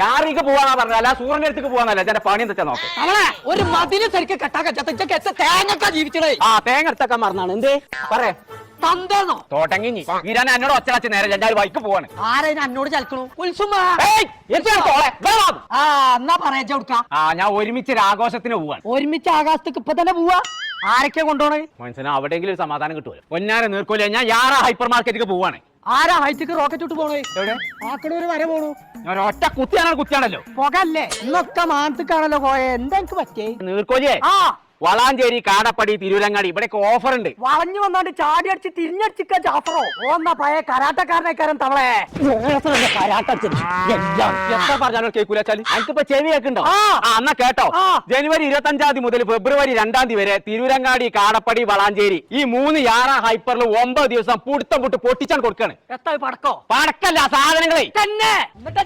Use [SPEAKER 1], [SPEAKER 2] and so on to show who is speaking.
[SPEAKER 1] യാറിക്ക് പോവാന്നാ പറഞ്ഞ അല്ല സൂറിന്റെ അടുത്തേക്ക് പോവാന്നല്ല എന്റെ പണി എന്താ നോക്ക്
[SPEAKER 2] അവളെ ഒരു മതില് ശരിക്കും കെട്ടാ തേങ്ങ ജീവിച്ചടേ
[SPEAKER 1] ആ തേങ്ങ എടുത്തൊക്കെ മറന്നാണ് എന്തേ പറയേ
[SPEAKER 2] തന്തേന്നോ
[SPEAKER 1] തോട്ടങ്ങി ഈരാൻ എന്നോട് ഒച്ചടച്ച് നേരെ എല്ലാവരും ബൈക്ക് പോവാണ്
[SPEAKER 2] ആരെ എന്നോട് ചലിക്കണു ഉത്സുമ എന്നാ പറയാ കൊടുക്ക
[SPEAKER 1] ആ ഞാൻ ഒരുമിച്ച് ഒരു ആഘോഷത്തിന് പോവാണ്
[SPEAKER 2] ഒരുമിച്ച് ആകാശത്തേക്ക് ഇപ്പൊ തന്നെ പോവാ ആരൊക്കെ കൊണ്ടുപോണേ
[SPEAKER 1] മനസ്സിന് അവിടെയെങ്കിലും ഒരു സമാധാനം കിട്ടുമല്ലോ പൊന്നാരെ നീർക്കൂല ഞാൻ യാറാ ഹൈപ്പർ മാർക്കറ്റിലേക്ക് പോവാണ്
[SPEAKER 2] ആരാ ഹൈറ്റിക്ക് റോക്കറ്റ് വിട്ട് പോണേ
[SPEAKER 1] എവിടെ
[SPEAKER 2] ആക്കടൂര് വരെ പോണു
[SPEAKER 1] ഞാൻ ഒറ്റ കുത്തിയാണല്ലോ
[SPEAKER 2] പുകല്ലേ ഇന്നൊക്കെ മാനത്തേക്കാണല്ലോ പോയെ എന്താ എനിക്ക് പറ്റേ
[SPEAKER 1] നീർക്കോലിയെ
[SPEAKER 2] ആ
[SPEAKER 1] വളാഞ്ചേരി കാടപ്പടി തിരൂരങ്ങാടി ഇവിടെയൊക്കെ ഓഫർ ഉണ്ട്
[SPEAKER 2] വളഞ്ഞു വന്നോണ്ട് ചാടി അടിച്ച് തിരിഞ്ഞടിച്ചിക്ക ജാഫറോ ഓന്നാ പഴയ കരാട്ടക്കാരനേക്കാരൻ തവളെ
[SPEAKER 1] എത്ര പറഞ്ഞാലും കേൾക്കൂലെച്ചാല് എനിക്കിപ്പോ ചെവി കേൾക്കുണ്ടോ എന്നാ കേട്ടോ ജനുവരി 25 മുതൽ ഫെബ്രുവരി 2 വരെ തിരൂരങ്ങാടി കാടപ്പടി വളാഞ്ചേരി ഈ 3 യാറാ ഹൈപ്പറിൽ 9 ദിവസം പുടുത്തം പൊട്ട് പൊട്ടിച്ചാണ് കൊടുക്കാണ്
[SPEAKER 2] എത്താ പടക്കോ
[SPEAKER 1] പടക്കല്ല സാധനങ്ങളെ
[SPEAKER 2] തന്നെ എന്നിട്ട്